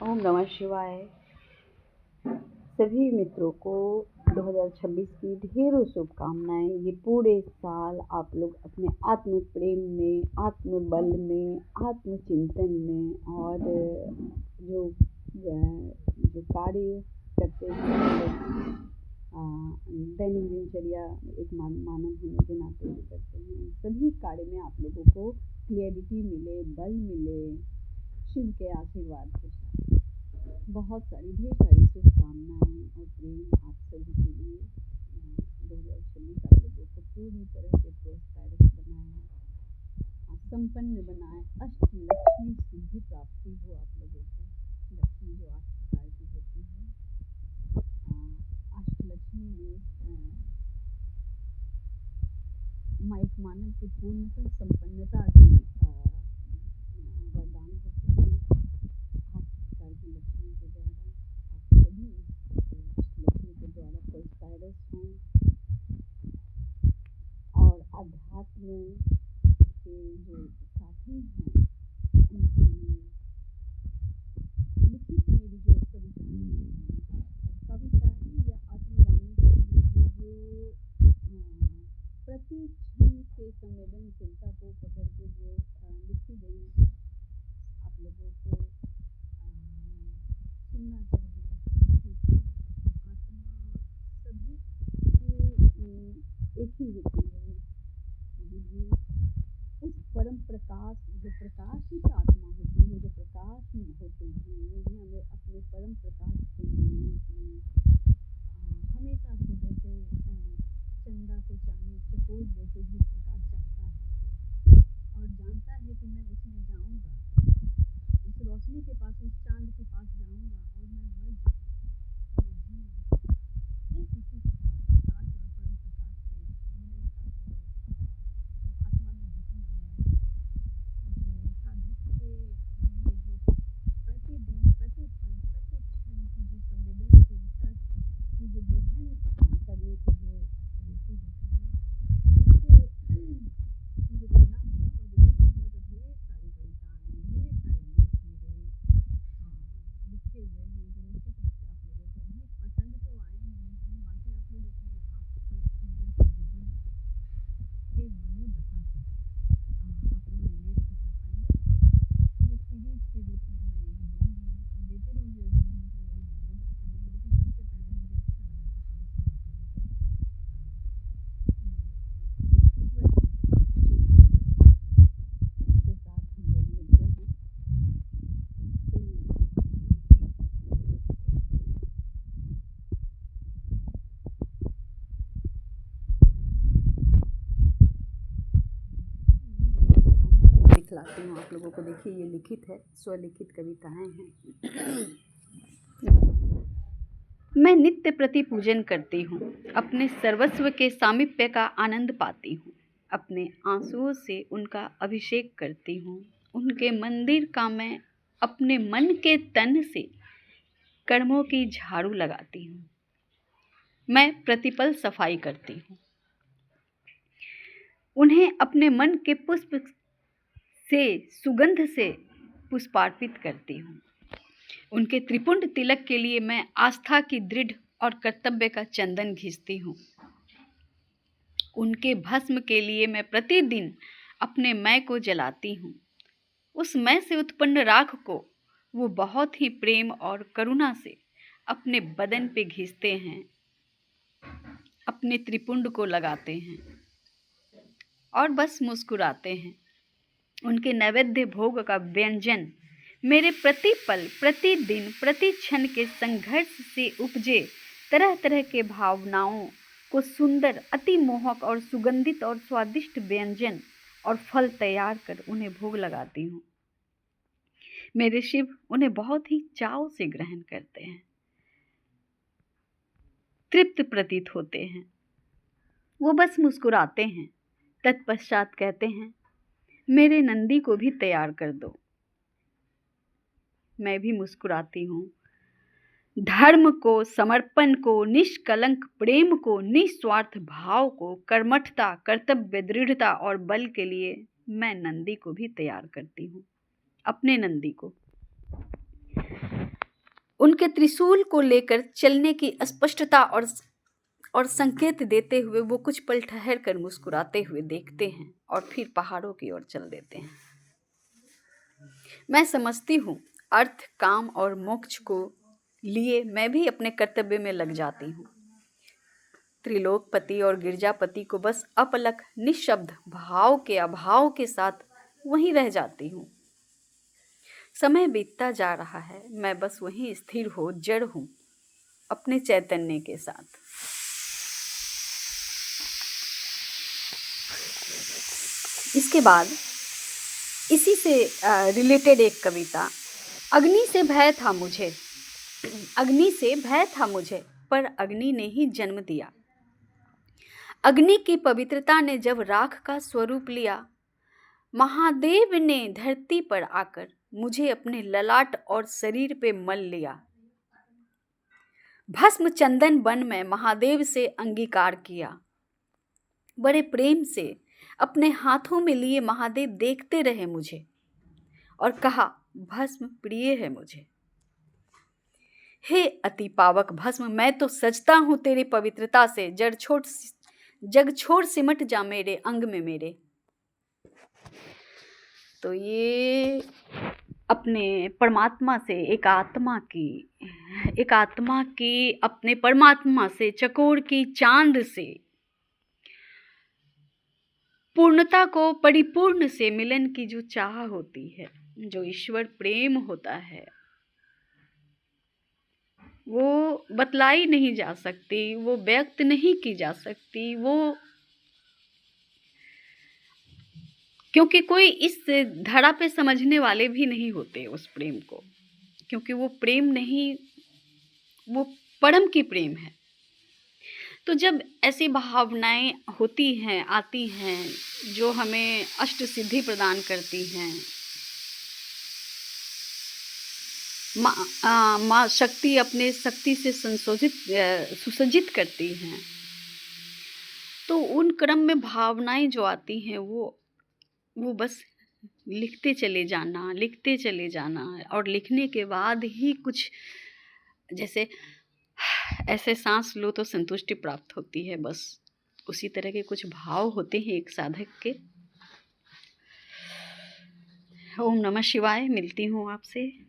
ओम नमः शिवाय। सभी मित्रों को 2026 की ढेरों शुभकामनाएं। ये पूरे साल आप लोग अपने आत्म प्रेम में, आत्म बल में, आत्म चिंतन में और जो जो कार्य करते हैं दैनिक दिनचर्या एक मानव होने के नाते भी करते हैं, सभी कार्य में आप लोगों को क्लियरिटी मिले, बल मिले, शिव के आशीर्वाद के साथ बहुत सारी ढेर सारी शुभकामनाएं और प्रेम आप सभी के लिए। 2026 आप लोगों को पूरी तरह से प्रोस्पेरस बनाए, संपन्न बनाए, अष्टलक्ष्मी सिद्धि प्राप्ति हो आप लोगों को। लक्ष्मी जो 8 प्रकार की होती है, अष्टलक्ष्मी में माइक मानव की पूर्णतः संपन्नता की वरदान होती है। 8 प्रकार की लक्ष्मी के द्वारा आप सभी अष्टलक्ष्मी के द्वारा प्रोस्पेरस हों और अध्यात्म के जो साथी हैं उनके लिए लिखित मेरी जो कविताएं या आत्मवाणी कह लीजिए, जो प्रति क्षण के संवेदनशीलता को पकड़ के जो लिखी गई आप लोगों को सुनना चाहिए, क्योंकि आत्मा सभी की एक ही होती है। जी उस परम प्रकाश, जो प्रकाशित आत्मा होती है, जो प्रकाश होते हैं, उन्हें हमें अपने परम प्रकाश से मिलने की हमेशा से, जैसे चंदा को चांद चकोर जैसे भी प्रकाश चाहता है और जानता है कि मैं उसमें जाऊंगा, उस रोशनी के पास, उस चांद के पास जाऊंगा और मैं मर जाऊंगा। ठीक इसी प्रकार प्रकाश और परम प्रकाश से मिलने का जो आत्मा में होती है, जो साधक के लिए जो प्रतिदिन, प्रति पल, प्रति क्षण की जो संवेदनशीलता की जो ग्रहण करने की जो रीति होती है, उससे मुझे प्रेरणा हुआ और विकसित हुआ। तो ढेर सारी कविताएं, ढेर सारे लेख मेरे लिखे हुए हैं, जो निश्चित रूप से आप लोगों को भी पसंद तो आएंगे ही, बाकी आप लोग अपने आप के अंदर के जीवन के मनोदशा से आप लोग रिलेट भी कर पाएंगे। तो ये सीरीज के रूप में मैं ये दूंगी, देते रहूँगी और बीच बीच में मेरी वीडियोज आती रहेंगी। लेकिन सबसे पहले मुझे अच्छा लगा कि सुबह सुबह आप लोगों को ईश्वर चिंतन के साथ हम लोग मिलते हैं। दिखलाती हूँ आप लोगों को। देखिए ये लिखित है, स्वलिखित कविताएं हैं। मैं नित्य प्रति पूजन करती हूँ, अपने सर्वस्व के सामीप्य का आनंद पाती हूँ, अपने आंसुओं से उनका अभिषेक करती हूँ। उनके मंदिर का मैं अपने मन के तन से कर्मों की झाड़ू लगाती हूँ। मैं प्रतिपल सफाई करती हूँ, उन्हें अपने मन के पुष्प से, सुगंध से पुष्पार्पित करती हूँ। उनके त्रिपुंड तिलक के लिए मैं आस्था की दृढ़ और कर्तव्य का चंदन घिसती हूँ। उनके भस्म के लिए मैं प्रतिदिन अपने मैं को जलाती हूँ। उस मैं से उत्पन्न राख को वो बहुत ही प्रेम और करुणा से अपने बदन पे घिसते हैं, अपने त्रिपुंड को लगाते हैं और बस मुस्कुराते हैं। उनके नैवेद्य भोग का व्यंजन मेरे प्रति पल, प्रतिदिन, प्रति क्षण के संघर्ष से उपजे तरह तरह के भावनाओं को सुंदर, अति मोहक और सुगंधित और स्वादिष्ट व्यंजन और फल तैयार कर उन्हें भोग लगाती हूँ। मेरे शिव उन्हें बहुत ही चाव से ग्रहण करते हैं, तृप्त प्रतीत होते हैं। वो बस मुस्कुराते हैं, तत्पश्चात कहते हैं, मेरे नंदी को भी तैयार कर दो। मैं भी मुस्कुराती हूँ। धर्म को, समर्पण को, निष्कलंक प्रेम को, निस्वार्थ भाव को, कर्मठता, कर्तव्य दृढ़ता और बल के लिए मैं नंदी को भी तैयार करती हूँ, अपने नंदी को। उनके त्रिशूल को लेकर चलने की स्पष्टता और संकेत देते हुए वो कुछ पल ठहर कर मुस्कुराते हुए देखते हैं और फिर पहाड़ों की ओर चल देते हैं। मैं समझती हूँ अर्थ, काम और मोक्ष को लिए मैं भी अपने कर्तव्य में लग जाती हूँ। त्रिलोकपति और गिरजापति को बस अपलक निशब्द भाव के अभाव के साथ वहीं रह जाती हूँ। समय बीतता जा रहा है, मैं बस वहीं स्थिर हो जड़ हूँ अपने चैतन्य के साथ। इसके बाद इसी से रिलेटेड एक कविता। अग्नि से भय था मुझे, अग्नि से भय था मुझे, पर अग्नि ने ही जन्म दिया। अग्नि की पवित्रता ने जब राख का स्वरूप लिया, महादेव ने धरती पर आकर मुझे अपने ललाट और शरीर पे मल लिया। भस्म चंदन बन में महादेव से अंगीकार किया। बड़े प्रेम से अपने हाथों में लिए महादेव देखते रहे मुझे और कहा, भस्म प्रिय है मुझे। हे अति पावक भस्म, मैं तो सजता हूँ तेरी पवित्रता से, जग छोड़ सिमट जा मेरे अंग में मेरे। तो ये अपने परमात्मा से, एक आत्मा की अपने परमात्मा से, चकोर की चांद से पूर्णता को, परिपूर्ण से मिलन की जो चाह होती है, जो ईश्वर प्रेम होता है, वो बतलाई नहीं जा सकती, वो व्यक्त नहीं की जा सकती, वो क्योंकि कोई इस धरा पे समझने वाले भी नहीं होते उस प्रेम को, क्योंकि वो प्रेम नहीं, वो परम की प्रेम है। तो जब ऐसी भावनाएं होती हैं, आती हैं, जो हमें अष्ट सिद्धि प्रदान करती हैं, माँ शक्ति अपने शक्ति से सुसज्जित करती हैं, तो उन क्रम में भावनाएं जो आती हैं वो बस लिखते चले जाना और लिखने के बाद ही कुछ जैसे ऐसे सांस लो तो संतुष्टि प्राप्त होती है, बस उसी तरह के कुछ भाव होते हैं एक साधक के। ओम नमः शिवाय। मिलती हूँ आपसे।